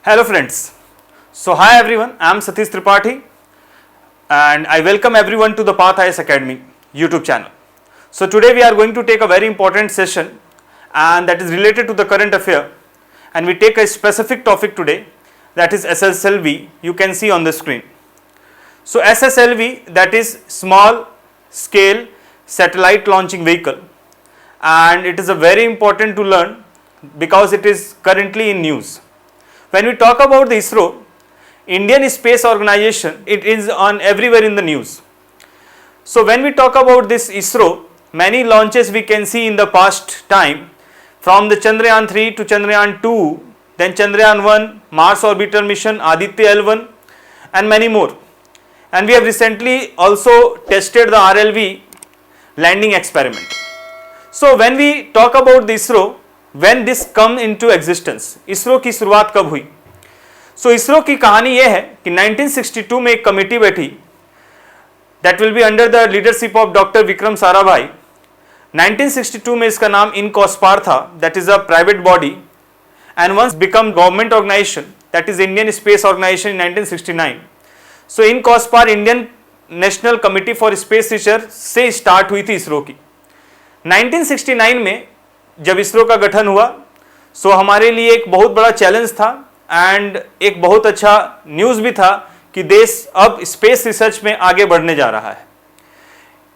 Hello friends. So hi everyone, I am Satish Tripathi and I welcome everyone to the Path IAS Academy YouTube channel. So today we are going to take a very important session and that is related to the current affair, and we take a specific topic today, that is SSLV. You can see on the screen. So SSLV, that is small scale satellite launching vehicle, and it is a very important to learn because it is currently in news. When we talk about the ISRO, Indian Space Organization, it is on everywhere in the news. So when we talk about this ISRO, many launches we can see in the past time, from the Chandrayaan 3 to Chandrayaan 2, then Chandrayaan 1, Mars Orbiter Mission, Aditya L1 and many more. And we have recently also tested the RLV landing experiment. So when we talk about the ISRO, when this come into existence, ISRO की शुरुआत कब हुई? So ISRO की कहानी यह है कि 1962 में एक कमेटी बैठी, that will be under the leadership of Dr. Vikram Sarabhai. 1962 में इसका नाम इनकॉस्पार था, that is a private body, and once become government organization, that is Indian Space Organization in 1969. So INCOSPAR Indian national committee for space research से start हुई थी इसरो की. 1969 में जब इसरो का गठन हुआ, सो हमारे लिए एक बहुत बड़ा चैलेंज था एंड एक बहुत अच्छा न्यूज़ भी था कि देश अब स्पेस रिसर्च में आगे बढ़ने जा रहा है.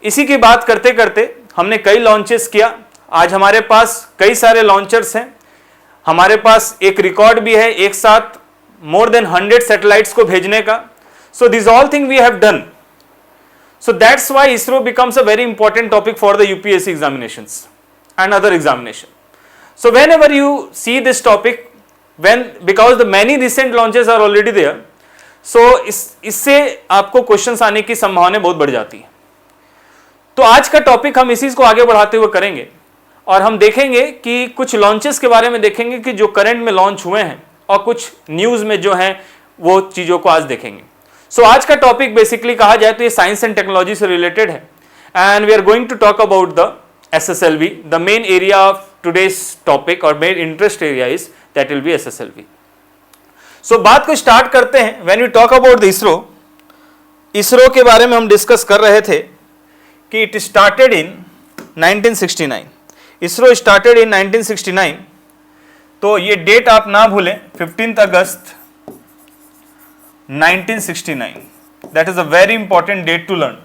इसी की बात करते करते हमने कई लॉन्चेस किया. आज हमारे पास कई सारे लॉन्चर्स हैं. हमारे पास एक रिकॉर्ड भी है एक साथ मोर देन 100 सैटेलाइट्स को भेजने का. So this all thing we have done. So that's why ISRO becomes a very important topic for the UPSC examinations and other examination. So whenever you see this topic, because the many recent launches are already there, so इससे आपको questions आने की संभावना बहुत बढ़ जाती है. तो आज का टॉपिक हम इसी को आगे बढ़ाते हुए करेंगे और हम देखेंगे कि कुछ लॉन्चेस के बारे में देखेंगे कि जो करंट में लॉन्च हुए हैं और कुछ न्यूज़ में जो हैं वो चीज़ों को आज देखेंगे. सो आज का टॉपिक बेसिकली कहा जाए तो ये साइंस एंड टेक्नोलॉजी से रिलेटेड है and we are going to talk about the SSLV. The main area of today's topic और main interest area is that will be SSLV. So बात को स्टार्ट करते हैं. When we talk about the ISRO के बारे में हम discuss कर रहे थे कि it started in 1969. ISRO started in 1969. तो ये डेट आप ना भूलें, 15 अगस्त 1969. That is a very important date to learn.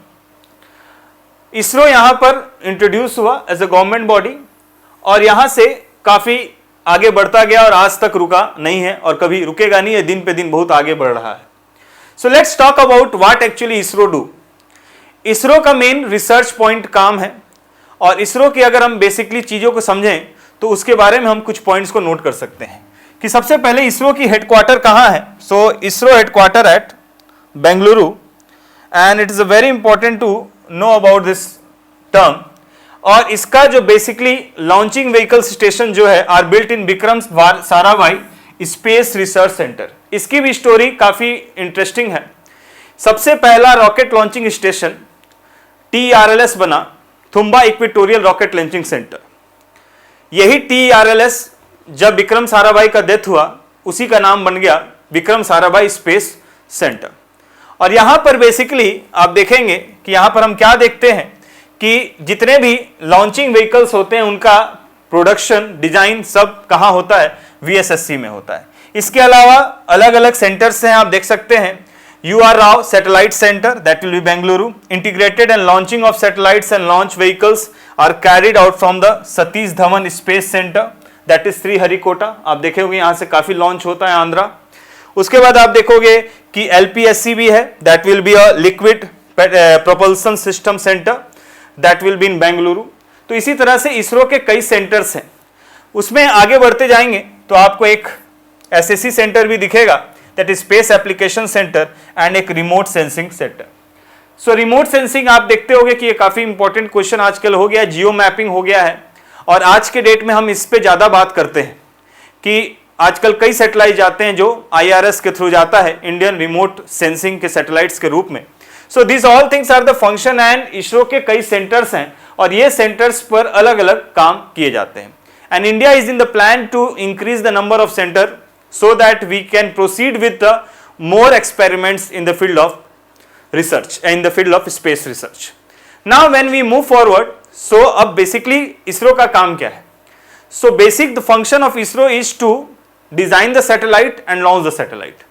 ISRO यहां पर इंट्रोड्यूस हुआ एज अ गवर्नमेंट बॉडी और यहां से काफी आगे बढ़ता गया और आज तक रुका नहीं है और कभी रुकेगा नहीं है. दिन पे दिन बहुत आगे बढ़ रहा है. So let's talk about what actually ISRO do. ISRO का मेन रिसर्च पॉइंट काम है और इसरो की अगर हम बेसिकली चीजों को समझें तो उसके बारे में हम कुछ पॉइंट्स को नोट कर सकते हैं कि सबसे पहले इसरो की हेडक्वार्टर कहाँ है. So ISRO headquarter at Bengaluru and it is a very important to know about this term. और इसका जो बेसिकली लॉन्चिंग व्हीकल स्टेशन जो है are built in Vikram Sarabhai space research centre. इसकी भी स्टोरी काफ़ी इंटरेस्टिंग है. सबसे पहला रॉकेट लॉन्चिंग स्टेशन TRLS बना, Thumba equatorial rocket launching centre. यही TRLS जब विक्रम साराभाई का डेथ हुआ उसी का नाम बन गया विक्रम साराभाई स्पेस सेंटर. और यहां पर बेसिकली आप देखेंगे कि यहां पर हम क्या देखते हैं कि जितने भी लॉन्चिंग व्हीकल्स होते हैं उनका प्रोडक्शन डिजाइन सब कहां होता है, VSSC में होता है. इसके अलावा अलग अलग सेंटर्स हैं, आप देख सकते हैं. UR Rao Satellite Center, that will be Bengaluru. Integrated and launching of satellites and launch vehicles are carried out from the Satish Dhawan Space Center, that is Sriharikota. आप देखोगे यहाँ से काफ़ी लॉन्च होता है आंध्रा. उसके बाद आप देखोगे कि LPSC भी है, that will be a liquid propulsion system center, that will be in Bengaluru. तो इसी तरह से इसरो के कई सेंटर्स हैं. उसमें आगे बढ़ते जाएंगे तो आपको एक SSC सेंटर भी दिखेगा, that is space application centre and एक रिमोट सेंसिंग सेंटर. सो रिमोट सेंसिंग आप देखते होंगे कि ये काफ़ी इंपॉर्टेंट क्वेश्चन आजकल हो गया है, जियो मैपिंग हो गया है और आज के डेट में हम इस पे ज़्यादा बात करते हैं कि आजकल कई सैटेलाइट जाते हैं जो IRS के थ्रू जाता है, इंडियन रिमोट सेंसिंग के सैटेलाइट्स के रूप में. So this all things are the function and ISRO के कई सेंटर्स हैं और ये सेंटर्स पर अलग अलग काम किए जाते हैं. And India is in the plan to increase the number of centre so that we can proceed with the more experiments in the field of research, in the field of space research. Now when we move forward, so अब basically ISRO का काम क्या है? So basic the function of ISRO is to design the satellite and launch the satellite.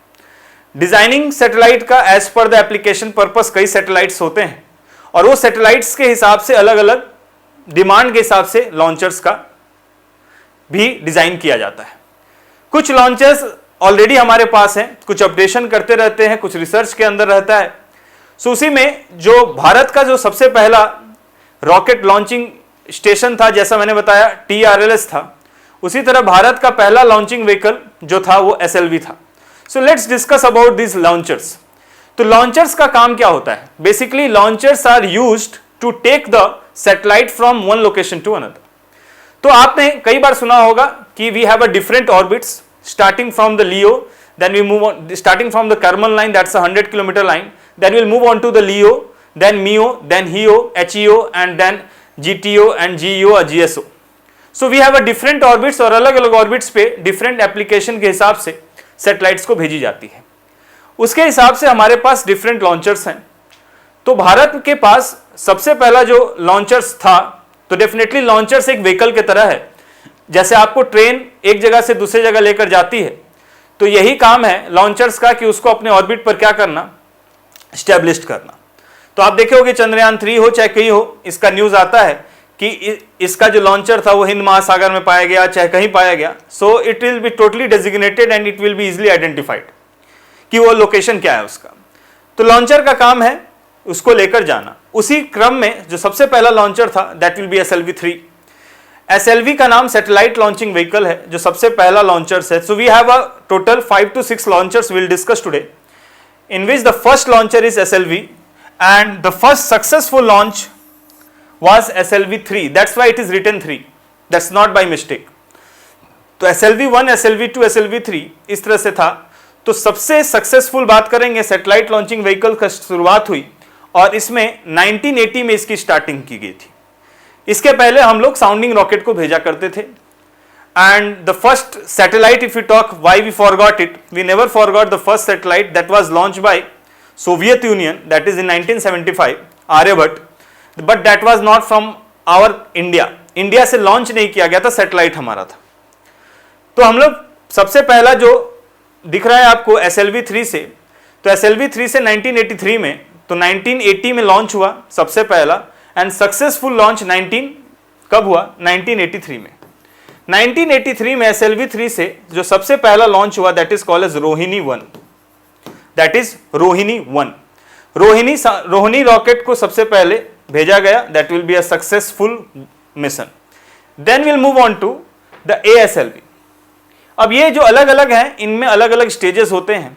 Designing satellite का as पर the application purpose कई satellites होते हैं और वो सैटेलाइट्स के हिसाब से अलग अलग डिमांड के हिसाब से लॉन्चर्स का भी डिजाइन किया जाता है. कुछ लॉन्चर्स ऑलरेडी हमारे पास हैं, कुछ अपडेशन करते रहते हैं, कुछ रिसर्च के अंदर रहता है. सो उसी में जो भारत का जो सबसे पहला रॉकेट लॉन्चिंग स्टेशन था, जैसा मैंने बताया TRLS था, उसी तरह भारत का पहला लॉन्चिंग व्हीकल जो था वो SLV था. So let's discuss about this launchers. तो लॉन्चर्स का काम क्या होता है? Basically launchers are used to take the satellite from one location to another. तो आपने कई बार सुना होगा कि we have a different orbits starting from the LEO, then we move on starting from the Karman line, that's a 100 kilometre line, then will move on to the LEO, then MEO, then हियो, HEO and then GTO and GEO और GSO. So we have a different orbits और अलग अलग orbits पे different application के हिसाब से satellites को भेजी जाती है. उसके हिसाब से हमारे पास डिफरेंट लॉन्चर्स हैं. तो भारत के पास सबसे पहला जो लॉन्चर्स था, तो डेफिनेटली लॉन्चर्स एक व्हीकल की तरह है. जैसे आपको ट्रेन एक जगह से दूसरी जगह लेकर जाती है, तो यही काम है लॉन्चर्स का कि उसको अपने ऑर्बिट पर क्या करना, स्टैब्लिश करना. तो आप देखे होगे चंद्रयान 3 हो चाहे कहीं हो, इसका न्यूज आता है कि इसका जो लॉन्चर था वो हिंद महासागर में पाया गया, चाहे कहीं पाया गया. So it will be totally designated and it will be easily identified कि वो लोकेशन क्या है उसका. तो लॉन्चर का काम है उसको लेकर जाना. उसी क्रम में जो सबसे पहला लॉन्चर था that will B SLV-3. SLV का नाम सैटेलाइट लॉन्चिंग व्हीकल है, जो सबसे पहला लॉन्चर्स है. So we have a total 5 to 6 launchers will discuss today, in which the first launcher is SLV and the first successful launch was SLV-3. That's why it is written 3. That's not by mistake. तो SLV-1, SLV-2, SLV-3 इस तरह से था. तो सबसे successful बात करेंगे, satellite launching vehicle का शुरुआत हुई और इसमें 1980 में इसकी स्टार्टिंग की गई थी. इसके पहले हम लोग साउंडिंग रॉकेट को भेजा करते थे. And the first satellite, if you talk why we forgot it, we never forgot the first satellite that was launched by Soviet Union, that is in 1975, Aryabhata. But that was not from our India. India से launch नहीं किया गया था, satellite हमारा था. तो हम लोग सबसे पहला जो दिख रहा है आपको SLV-3 से, तो SLV-3 से 1983 में, तो 1980 में लॉन्च हुआ सबसे पहला एंड सक्सेसफुल लॉन्च कब हुआ? 1983 में. 1983 में SLV-3 से जो सबसे पहला लॉन्च हुआ दैट इज कॉल्ड एज रोहिणी-1. दैट इज रोहिणी-1. रोहिणी रॉकेट को सबसे पहले भेजा गया. That will be a successful mission. Then will move on to the ASLV. अब ये जो अलग अलग हैं, इनमें अलग अलग स्टेजेस होते हैं.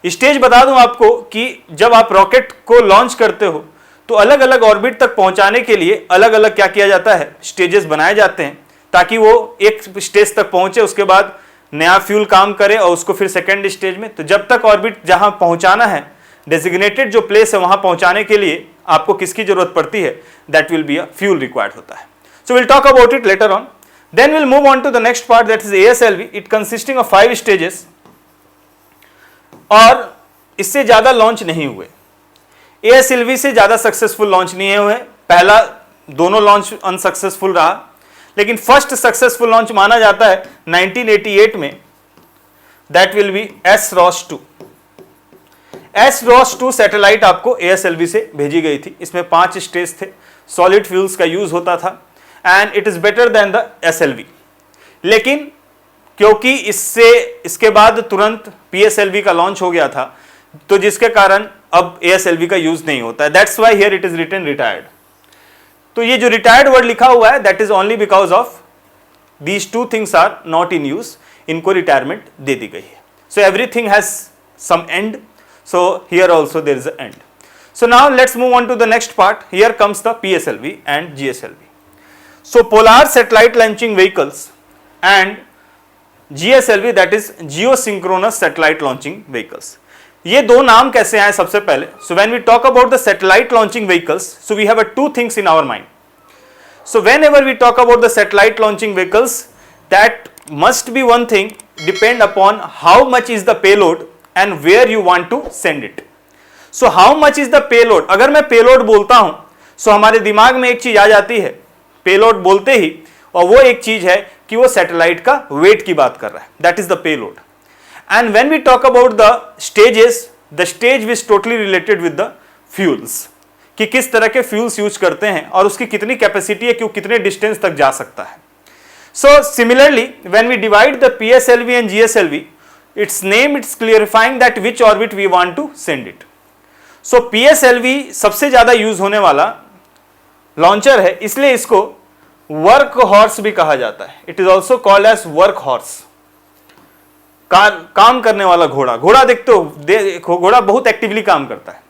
स्टेज बता दूं आपको कि जब आप रॉकेट को लॉन्च करते हो तो अलग अलग ऑर्बिट तक पहुंचाने के लिए अलग अलग क्या किया जाता है, स्टेजेस बनाए जाते हैं, ताकि वो एक स्टेज तक पहुंचे, उसके बाद नया फ्यूल काम करे और उसको फिर सेकेंड स्टेज में. तो जब तक ऑर्बिट जहां पहुंचाना है, डेजिग्नेटेड जो प्लेस है वहां पहुंचाने के लिए आपको किसकी जरूरत पड़ती है, that will be a fuel required होता है. So will talk about it later on. Then will move on to the next part that is ASLV. It consisting of 5 stages और इससे ज्यादा लॉन्च नहीं हुए. ASLV से ज्यादा सक्सेसफुल लॉन्च नहीं हुए. पहला दोनों लॉन्च अनसक्सेसफुल रहा, लेकिन फर्स्ट सक्सेसफुल लॉन्च माना जाता है 1988 में. That will B SROS-2. SROS-2 satellite आपको ASLV से भेजी गई थी. इसमें 5 स्टेज थे, सॉलिड फ्यूल्स का यूज होता था and it is better than the SLV. लेकिन क्योंकि इसके बाद तुरंत PSLV का लॉन्च हो गया था, तो जिसके कारण अब ASLV का यूज नहीं होता है. That's why here it is written retired. तो ये जो रिटायर्ड वर्ड लिखा हुआ है that is only because of these 2 things are not in use. इनको रिटायरमेंट दे दी गई है. So everything has some end. So here also there is an end. So now let's move on to the next part. Here comes the PSLV and GSLV. So polar satellite launching vehicles and GSLV, that is geosynchronous satellite launching vehicles. ये दो नाम कैसे आए सबसे पहले? So when we talk about the satellite launching vehicles, so we have 2 things in our mind. So whenever we talk about the satellite launching vehicles, that must be one thing depend upon how much is the payload and where you want to send it. So how much is the payload? अगर मैं payload बोलता हूं so हमारे दिमाग में एक चीज आ जाती है payload बोलते ही, और वो एक चीज है कि वो सैटेलाइट का वेट की बात कर रहा है, that is the payload. And when we talk about the stages, the stage is totally related with the fuels, कि किस तरह के फ्यूल्स यूज करते हैं और उसकी कितनी कैपेसिटी है कि वो कितने डिस्टेंस तक जा सकता है. So similarly when we divide the PSLV and GSLV, it's name it's clarifying that which orbit we want to send it. So PSLV सबसे ज्यादा यूज होने वाला लॉन्चर है, इसलिए इसको वर्क हॉर्स भी कहा जाता है. It is also called as work horse, काम करने वाला घोड़ा. घोड़ा देखते हो, घोड़ा बहुत एक्टिवली काम करता है.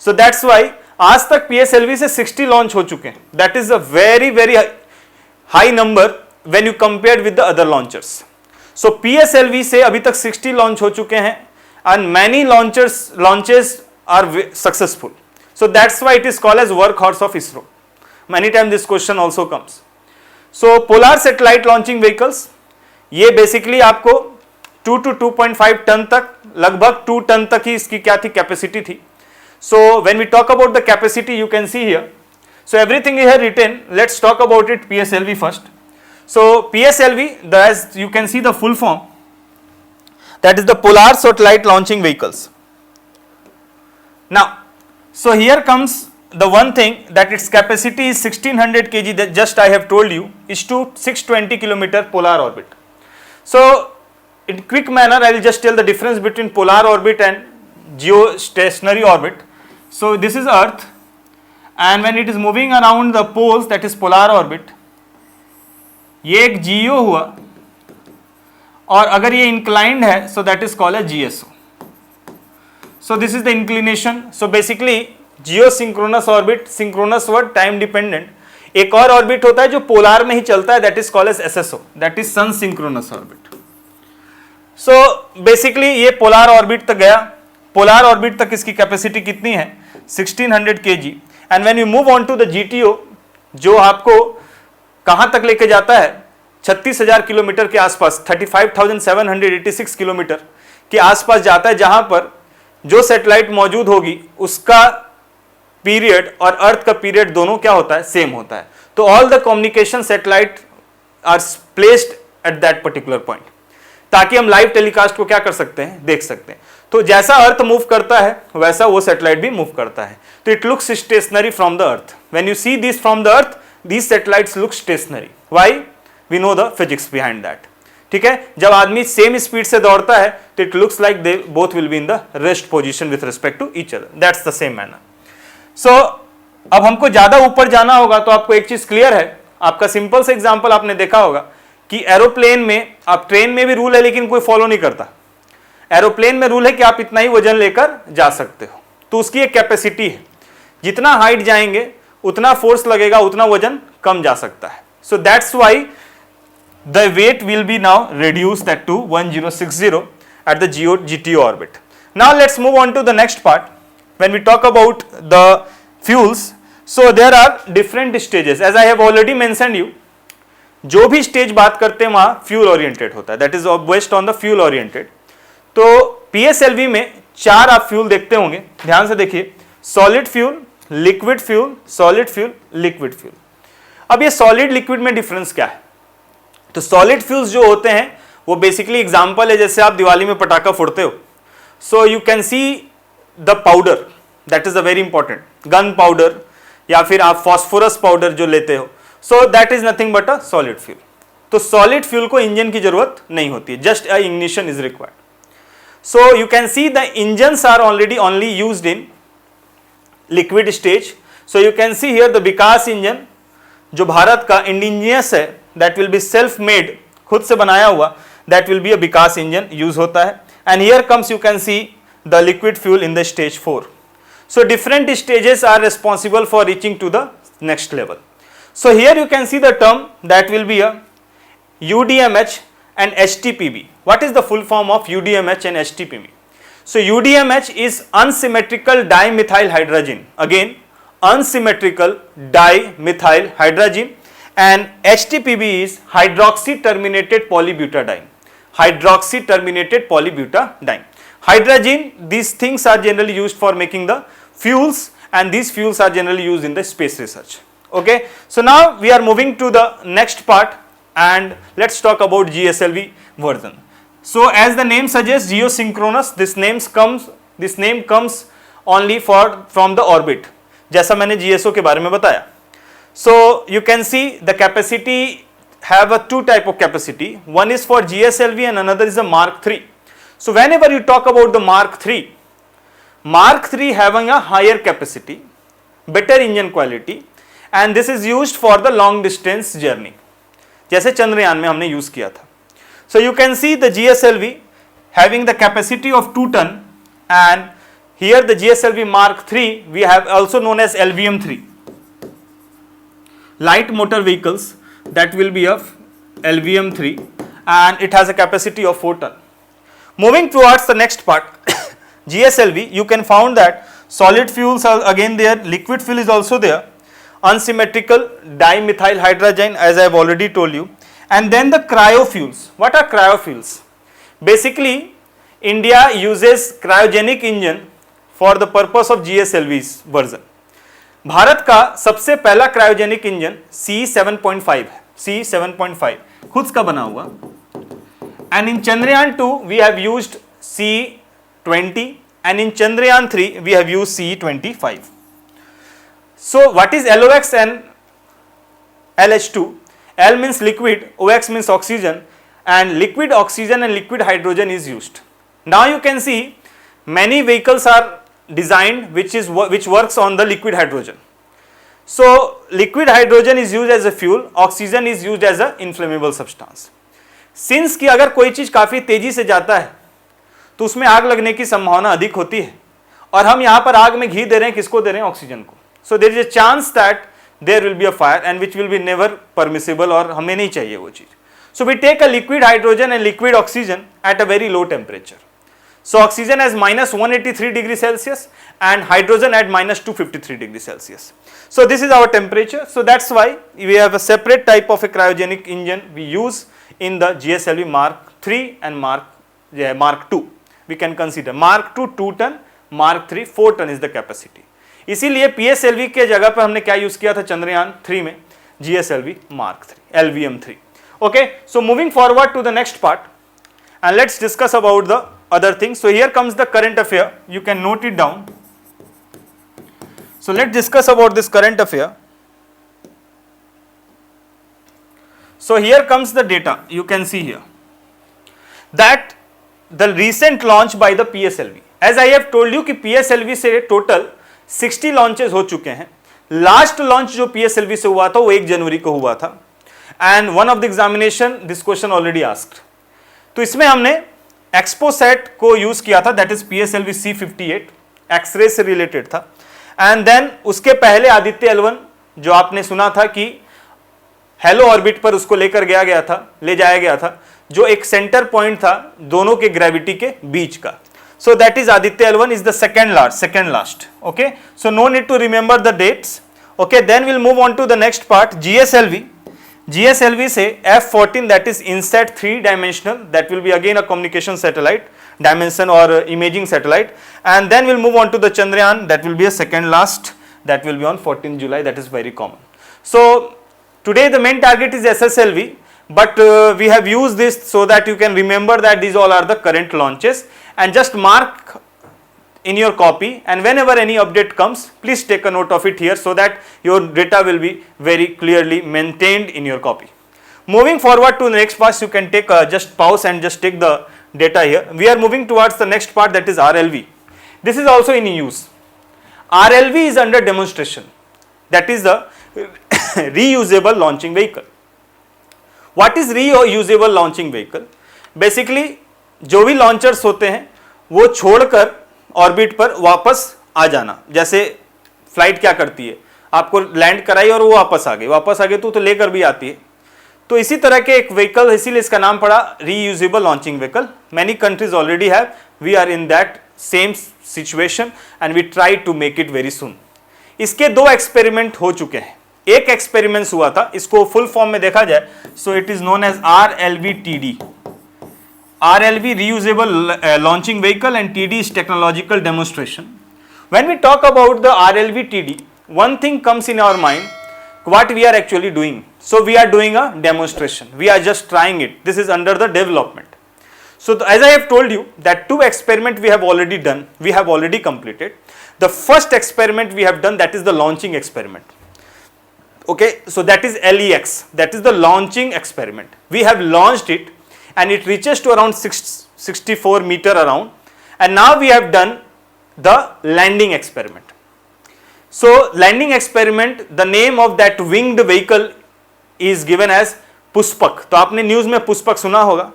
सो दैट्स वाई आज तक PSLV से 60 लॉन्च हो चुके हैं. That is a very very high number when you compare with the other launchers. So PSLV से अभी तक 60 लॉन्च हो चुके हैं and many launches are successful. So that's why it is called as work horse of ISRO. Many times this question also comes. So polar satellite launching vehicles, ये basically आपको 2 to 2.5 ton तक, लगभग 2 टन तक ही इसकी क्या थी, कैपेसिटी थी. So when we talk about the capacity, you can see here. So everything is here written. Let's talk about it PSLV first. So PSLV, as you can see the full form, that is the Polar Satellite Launching Vehicles. Now, so here comes the one thing, that its capacity is 1600 kg, that just I have told you, is to 620 kilometer polar orbit. So in quick manner I will just tell the difference between polar orbit and geostationary orbit. So this is Earth, and when it is moving around the poles, that is polar orbit, ये एक GEO हुआ, और अगर ये inclined है so that is called as GSO. So this is the inclination. So basically geosynchronous orbit, synchronous word time dependent. एक और orbit होता है जो पोलार में ही चलता है, that is called as SSO, that is sun synchronous orbit. So basically ये पोलार ऑर्बिट तक गया. पोलार ऑर्बिट तक इसकी कैपेसिटी कितनी है, 1600 kg. And when you move on to the GTO, जो आपको कहां तक लेके जाता है, 36,000 किलोमीटर के आसपास, 35,786 किलोमीटर के आसपास जाता है, जहां पर जो सैटेलाइट मौजूद होगी उसका पीरियड और अर्थ का पीरियड दोनों क्या होता है, सेम होता है. तो all the communication satellite are placed at that particular point, ताकि हम लाइव टेलीकास्ट को क्या कर सकते हैं, देख सकते हैं. तो जैसा अर्थ मूव करता है वैसा वो सैटेलाइट भी मूव करता है. तो it looks stationary from the earth. When you see this from the earth, these satellites look stationary. Why? We know the physics behind that. ठीक है, जब आदमी सेम स्पीड से दौड़ता है तो it looks like they both will be in the rest position with respect to each other. That's the same manner. So अब हमको ज्यादा ऊपर जाना होगा तो आपको एक चीज क्लियर है. आपका सिंपल से एग्जांपल आपने देखा होगा कि एरोप्लेन में, आप ट्रेन में भी रूल है लेकिन कोई फॉलो नहीं करता. एरोप्लेन में रूल है कि आप इतना ही वजन लेकर जा सकते हो, तो उसकी एक कैपेसिटी है. जितना हाइट जाएंगे उतना फोर्स लगेगा, उतना वजन कम जा सकता है. So that's why the weight will be now reduced at to 1060 at the GTO orbit. Now let's move on to the next part. When we talk about the fuels, so there are different stages. As I have already mentioned you, जो भी stage बात करते हैं वहां fuel oriented होता है, that is based on the fuel oriented. तो PSLV में 4 आप फ्यूल देखते होंगे, ध्यान से देखिए. Solid fuel, liquid fuel, solid fuel, liquid fuel. अब ये सॉलिड लिक्विड में डिफरेंस क्या है? तो सॉलिड फ्यूल्स जो होते हैं वो बेसिकली एग्जांपल है, जैसे आप दिवाली में पटाखा फोड़ते हो. So you can see the powder, that is a very important, gun powder या फिर आप फॉस्फोरस पाउडर जो लेते हो. So that is nothing but a solid fuel. तो सॉलिड फ्यूल को इंजन की जरूरत नहीं होती है, just a ignition is required. So you can see the engines are already only used in liquid stage. So you can see here the Vikas engine, जो भारत का indigenous है, that will be self made, खुद से बनाया हुआ, that will be a Vikas engine use होता है. and here comes you can see the liquid fuel in the stage 4. so different stages are responsible for reaching to the next level. so here you can see the term that will be a UDMH and HTPB. what is the full form of UDMH and HTPB? so UDMH is unsymmetrical dimethyl hydrazine, again unsymmetrical dimethyl hydrazine, and HTPB is hydroxy terminated polybutadiene. hydroxy terminated polybutadiene. Hydrazine, these things are generally used for making the fuels, and these fuels are generally used in the space research. Okay, so now we are moving to the next part, and let's talk about GSLV version. So as the name suggests, geosynchronous, this name comes only from the orbit, जैसा मैंने GSO के बारे में बताया. So you can see the capacity have a two type of capacity. One is for GSLV and another is a Mark III. So whenever you talk about the Mark III having a higher capacity, better engine quality, and this is used for the long distance journey, जैसे चंद्रयान में हमने use किया था. So you can see the GSLV having the capacity of 2 ton, and here the GSLV Mark III we have also known as LVM3, light motor vehicles, that will be of LVM3, and it has a capacity of 4 ton. Moving towards the next part, GSLV, you can found that solid fuels are again there, liquid fuel is also there, unsymmetrical dimethyl hydrazine, as I have already told you, and then the cryofuels. What are cryofuels? Basically, India uses cryogenic engine for the purpose of GSLV's version. Bharat का सबसे पहला cryogenic engine C7.5 है, C7.5 खुद का बना हुआ, and in Chandrayaan 2 we have used C20, and in Chandrayaan 3 we have used C25. So what is LOX and LH2? L means liquid, OX means oxygen, and liquid oxygen and liquid hydrogen is used. Now you can see many vehicles are designed which works on the liquid hydrogen. So liquid hydrogen is used as a fuel, oxygen is used as a inflammable substance. Since कि अगर कोई चीज काफी तेजी से जाता है तो उसमें आग लगने की संभावना अधिक होती है, और हम यहाँ पर आग में घी दे रहे हैं, किसको दे रहे हैं? ऑक्सीजन को. So there is a chance that there will be a fire, and which will be never permissible, और हमें नहीं चाहिए वो चीज. So we take a liquid hydrogen and liquid oxygen at a very low temperature. So oxygen has -183 degrees Celsius and hydrogen at -253 degrees Celsius. So this is our temperature. So that's why we have a separate type of a cryogenic engine we use in the GSLV Mark III and Mark II. We can consider Mark II 2 ton, Mark III 4 ton is the capacity. इसीलिए PSLV के जगह पर हमने क्या use किया था चंद्रयान 3 में? GSLV Mark III, LVM3. Okay, so moving forward to the next part, and let's discuss about the other things. So here comes the current affair, you can note it down. So let's discuss about this current affair. So here comes the data, you can see here that the recent launch by the PSLV, as I have told you कि PSLV से total 60 launches हो चुके हैं. Last launch जो PSLV से हुआ था वो 1 जनवरी को हुआ था, and one of the examination this question already asked. तो इसमें हमने एक्सपोसेट को यूज किया था, that is PSLV C58, X ray से रिलेटेड था, एंड देन उसके पहले आदित्य L1 जो आपने सुना था कि हेलो ऑर्बिट पर उसको ले जाया गया था, जो एक सेंटर पॉइंट था दोनों के ग्रेविटी के बीच का. So that is Aditya L1 is the second last. Okay, so no need to remember the dates. Okay, then we'll move on to the next part, GSLV से F14, that is INSAT 3-dimensional, that will be again a communication satellite dimension or imaging satellite, and then we'll move on to the Chandrayaan, that will be a second last, that will be on 14 July, that is very common. So today the main target is SSLV, but we have used this so that you can remember that these all are the current launches, and just mark in your copy, and whenever any update comes, please take a note of it here so that your data will be very clearly maintained in your copy. Moving forward to the next part, you can take just pause and just take the data here. We are moving towards the next part, that is RLV. This is also in use. RLV is under demonstration, that is the reusable launching vehicle. What is reusable launching vehicle? Basically जो भी launchers होते हैं वो छोड़कर orbit पर वापस आ जाना. जैसे फ्लाइट क्या करती है, आपको लैंड कराई और वो वापस आ गई तो लेकर भी आती है. तो इसी तरह के एक व्हीकल, इसीलिए इसका नाम पड़ा reusable launching vehicle. Many countries already have, we are in that same situation and we try to make it very soon. इसके 2 एक्सपेरिमेंट हो चुके हैं. एक एक्सपेरिमेंट हुआ था, इसको फुल फॉर्म में देखा जाए so it is known as RLVTD, RLV reusable launching vehicle and TD is technological demonstration. When we talk about the RLV TD, one thing comes in our mind, what we are actually doing. So we are doing a demonstration, we are just trying it, this is under the development. So as I have told you that 2 experiments we have already done, we have already completed. The first experiment we have done, that is the launching experiment. Okay, so that is LEX, that is the launching experiment. We have launched it and it reaches to around 64 meter around, and now we have done the landing experiment. So landing experiment, the name of that winged vehicle is given as Pushpak. तो आपने news में पुष्पक सुना होगा.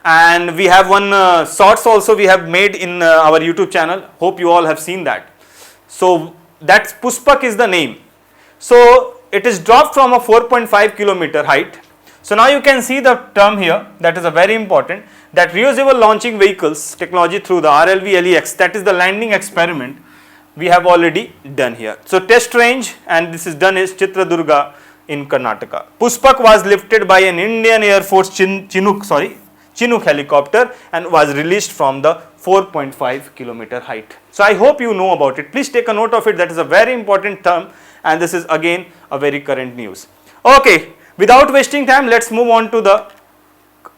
And we have one shorts also we have made in our YouTube channel. Hope you all have seen that. So that Pushpak is the name. So it is dropped from a 4.5 kilometer height. So now you can see the term here, that is a very important, that reusable launching vehicles technology through the RLV LEX, that is the landing experiment we have already done here. So test range, and this is done is Chitradurga in Karnataka. Pushpak was lifted by an Indian Air Force Chinook helicopter and was released from the 4.5 kilometer height. So I hope you know about it. Please take a note of it. That is a very important term, and this is again a very current news. Okay, without wasting time, let's move on to the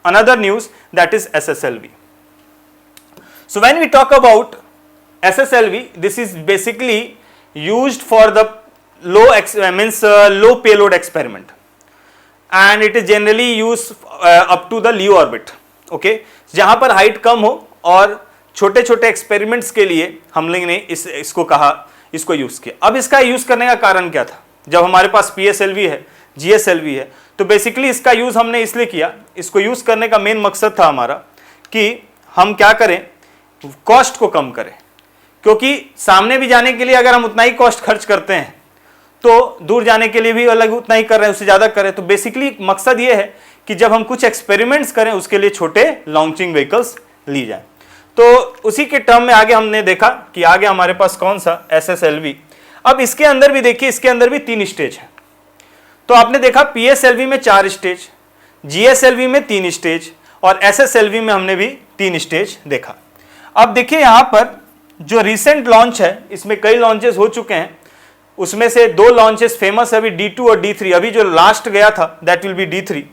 another news, that is SSLV. So when we talk about SSLV, this is basically used for the low payload experiment, and it is generally used up to the LEO orbit. Okay, जहाँ पर height कम हो और छोटे छोटे experiments के लिए हम लोग ने इसको यूज़ किया. अब इसका यूज़ करने का कारण क्या था? जब हमारे पास PSLV है, GSLV है, तो बेसिकली इसका यूज़ हमने इसलिए किया, इसको यूज़ करने का मेन मकसद था हमारा कि हम क्या करें, कॉस्ट को कम करें. क्योंकि सामने भी जाने के लिए अगर हम उतना ही कॉस्ट खर्च करते हैं तो दूर जाने के लिए भी अलग उतना ही कर रहे हैं, उससे ज़्यादा करें. तो बेसिकली मकसद ये है कि जब हम कुछ एक्सपेरिमेंट्स करें उसके लिए छोटे लॉन्चिंग व्हीकल्स ली जाए. तो उसी के टर्म में आगे हमने देखा कि आगे हमारे पास कौन सा SSLV. अब इसके अंदर भी देखिए, इसके अंदर भी 3 स्टेज है. तो आपने देखा PSLV में 4 स्टेज, GSLV में 3 स्टेज और SSLV में हमने भी 3 स्टेज देखा. अब देखिए यहाँ पर जो रिसेंट लॉन्च है, इसमें कई लॉन्चेस हो चुके हैं. उसमें से 2 लॉन्चेस फेमस है, अभी D2 और D3. अभी जो लास्ट गया था that will B D3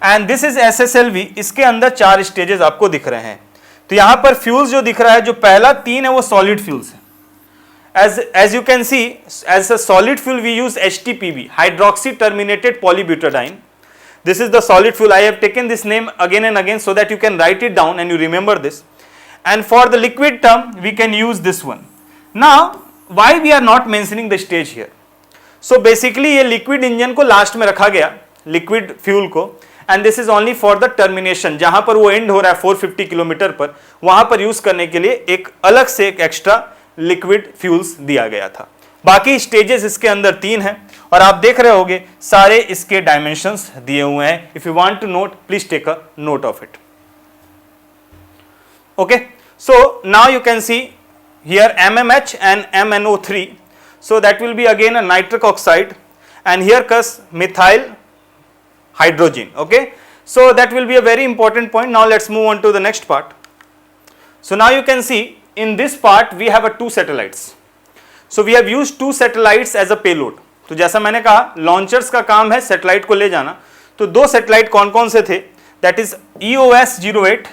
and this is SSLV. इसके अंदर 4 स्टेजेस आपको दिख रहे हैं. तो यहां पर फ्यूल्स जो दिख रहा है, जो पहला 3 है वो सॉलिड फ्यूल्स है. As you can see, as a solid fuel we use HTPB, hydroxy terminated polybutadiene. This is the solid fuel. I have taken this name again and again so that you can write it down and you remember this. And for the liquid term we can use this one. Now why we are not mentioning the stage here? So basically ये liquid engine को last में रखा गया, liquid fuel को, and this is only for the termination. जहां पर वो and हो रहा है 450 किलोमीटर पर, वहां पर यूज करने के लिए एक अलग से एक एक्स्ट्रा लिक्विड फ्यूल्स दिया गया था. बाकी स्टेजेस इसके अंदर 3 हैं और आप देख रहे होंगे सारे इसके डायमेंशंस दिए हुए हैं. If you want to note, please take a note of it. Okay, so now you can see here MMH and MnO3. So that will be again a nitric oxide, and here comes methyl hydrogen. Okay, so that will be a very important point. Now let's move on to the next part. So now you can see in this part we have a 2 satellites. So we have used 2 satellites as a payload. तो जैसा मैंने कहा launchers का काम है satellite को ले जाना. तो 2 सैटेलाइट कौन कौन से थे? That is EOS-08.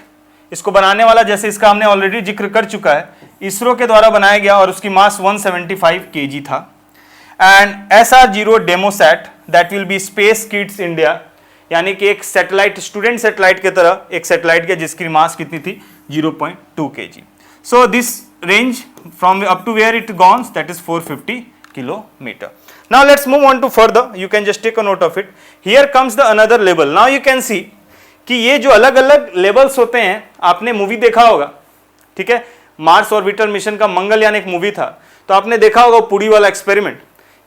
इसको बनाने वाला, जैसे इसका हमने ऑलरेडी जिक्र कर चुका है, इसरो के द्वारा बनाया गया और उसकी मास 175 kg था. And SR-0 DemoSat, that will be Space Kidz India, यानी कि एक सैटेलाइट, स्टूडेंट सैटेलाइट की तरह एक सैटेलाइट गया जिसकी मास कितनी थी? 0.2 kg. So this range from up to where it goes, that is 450 kilometre. Now let's move on to further. You can just take a note of it. Here comes the another level. Now you can see कि ये जो अलग अलग levels होते हैं, आपने movie देखा होगा, ठीक है, मार्स ऑर्बिटर मिशन का मंगलयान एक मूवी था, तो आपने देखा होगा पुरी वाला एक्सपेरिमेंट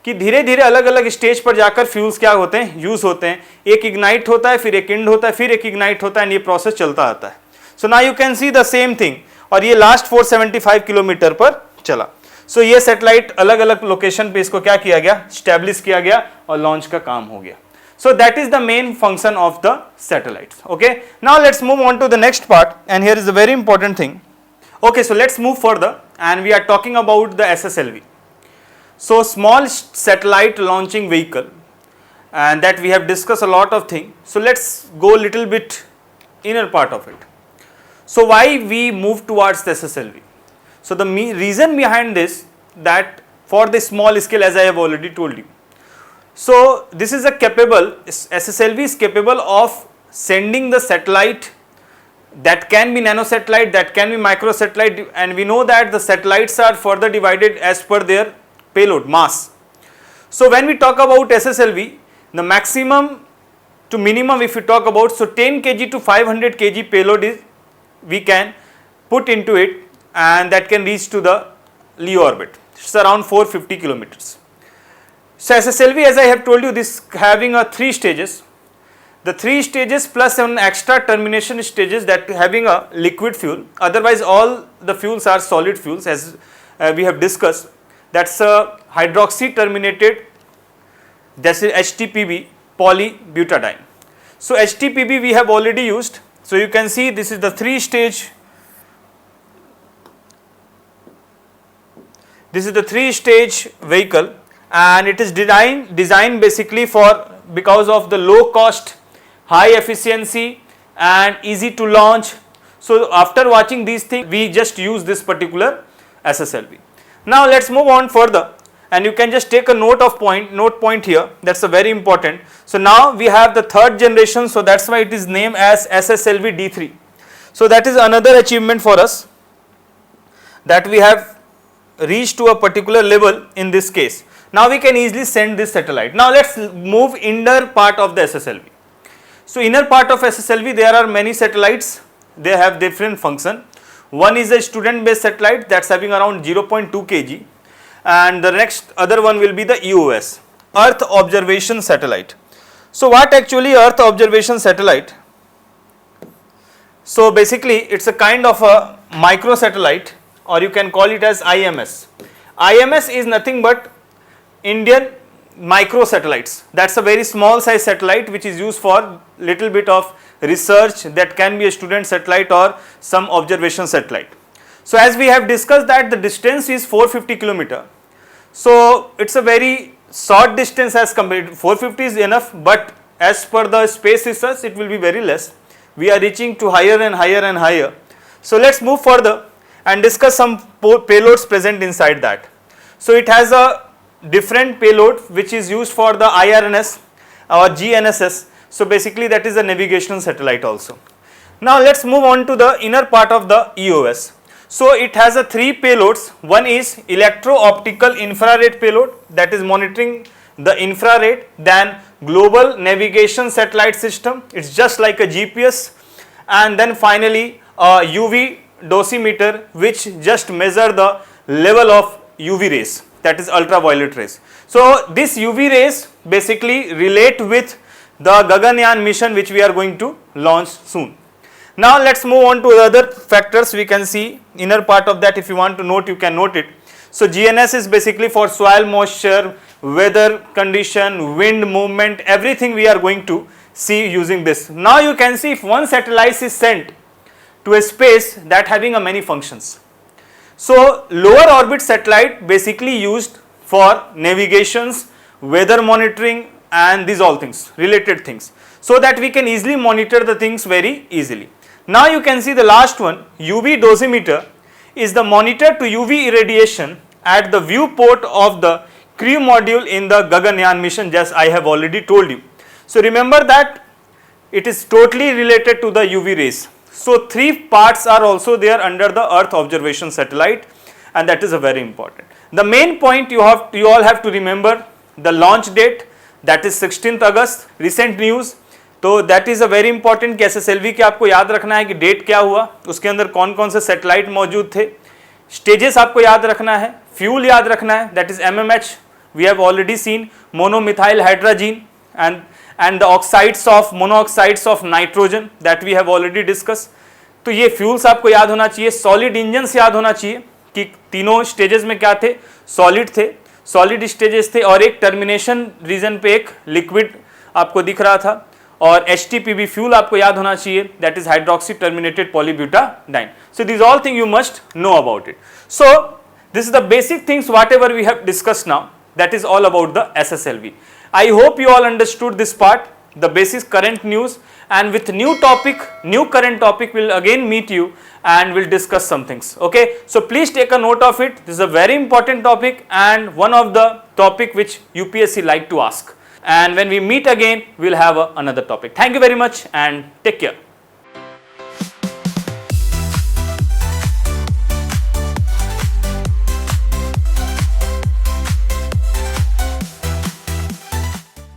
कि धीरे धीरे अलग अलग स्टेज पर जाकर फ्यूल्स क्या होते हैं, यूज होते हैं. एक इग्नाइट होता है, फिर एक इंड होता है, फिर एक इग्नाइट होता है, एंड ये प्रोसेस चलता आता है. सो now you can see the same thing. और ये लास्ट 475 किलोमीटर पर चला. सो ये सैटेलाइट अलग अलग लोकेशन पे इसको क्या किया गया, स्टैब्लिश किया गया और लॉन्च का काम हो गया. So that is the main function of the satellites. Okay, now let's move on to the next part, and here is a very important thing. Okay, so let's move further, and we are talking about the SSLV. So small satellite launching vehicle, and that we have discussed a lot of things. So let's go a little bit inner part of it. So why we move towards the SSLV? So the reason behind this, that for the small scale, as I have already told you. So this is a capable, SSLV is capable of sending the satellite, that can be nano satellite, that can be micro satellite, and we know that the satellites are further divided as per their payload mass. So when we talk about SSLV, the maximum to minimum, if we talk about, so 10 kg to 500 kg payload is we can put into it, and that can reach to the LEO orbit. It's around 450 kilometers. So SSLV, as I have told you, this having a 3 stages. The 3 stages plus an extra termination stages, that having a liquid fuel. Otherwise all the fuels are solid fuels, as we have discussed. That's a hydroxy terminated, that's HTPB, polybutadiene. So HTPB we have already used. So you can see this is the 3 stage. This is the 3 stage vehicle, and it is designed basically for, because of the low cost, high efficiency and easy to launch. So after watching these things, we just use this particular SSLV. Now let's move on further, and you can just take a note point here, that's a very important. So now we have the 3rd generation, so that's why it is named as SSLV D3. So that is another achievement for us, that we have reached to a particular level in this case. Now we can easily send this satellite. Now let's move inner part of the SSLV. So inner part of SSLV, there are many satellites, they have different function. One is a student based satellite, that's having around 0.2 kg, and the next other one will be the EOS, Earth Observation Satellite. So what actually Earth Observation Satellite? So basically it's a kind of a micro satellite, or you can call it as IMS. IMS is nothing but Indian micro satellites. That's a very small size satellite which is used for little bit of research, that can be a student satellite or some observation satellite. So as we have discussed that the distance is 450 kilometer. So it's a very short distance as compared, 450 is enough, but as per the space research it will be very less. We are reaching to higher and higher and higher. So let's move further and discuss some payloads present inside that. So it has a different payload which is used for the IRNS or GNSS. So basically that is a navigational satellite also. Now let's move on to the inner part of the EOS. So it has a 3 payloads. One is electro-optical infrared payload, that is monitoring the infrared. Then global navigation satellite system, it's just like a GPS. And then finally a UV dosimeter, which just measure the level of UV rays, that is ultraviolet rays. So this UV rays basically relate with the Gaganyaan mission which we are going to launch soon. Now let's move on to other factors. We can see inner part of that, if you want to note you can note it. So GNS is basically for soil moisture, weather condition, wind movement, everything we are going to see using this. Now you can see if one satellite is sent to a space, that having a many functions. So lower orbit satellite basically used for navigations, weather monitoring and these all things, related things, so that we can easily monitor the things very easily. Now you can see the last one, UV dosimeter, is the monitor to UV irradiation at the viewport of the Crew module in the Gaganyaan mission, just I have already told you. So remember that it is totally related to the UV rays. So 3 parts are also there under the Earth observation satellite, and that is a very important. The main point you all have to remember the launch date, that is 16th August. Recent news, तो that is a very important कि SSLV के आपको याद रखना है कि date क्या हुआ, उसके अंदर कौन कौन से सैटेलाइट मौजूद थे, स्टेजेस आपको याद रखना है, फ्यूल याद रखना है, that is MMH, we have already seen monomethyl hydrogen and the oxides of monoxides of nitrogen that we have already discussed. तो ये फ्यूल्स आपको याद होना चाहिए, सॉलिड इंजन्स याद होना चाहिए कि तीनों स्टेजेस में क्या थे, सॉलिड थे, सॉलिड स्टेजेस थे, और एक टर्मिनेशन रीजन पे एक लिक्विड आपको दिख रहा था, और HTPB फ्यूल आपको याद होना चाहिए, that is hydroxy terminated polybutadiene. So these all things you must know about it. So this is the basic things whatever we have discussed now, that is all about the SSLV. I hope you all understood this part, the basic current news, and with new topic, new current topic, will again meet you and will discuss some things. Okay, so please take a note of it. This is a very important topic and one of the topic which UPSC like to ask. And when we meet again, we'll have another topic. Thank you very much and take care.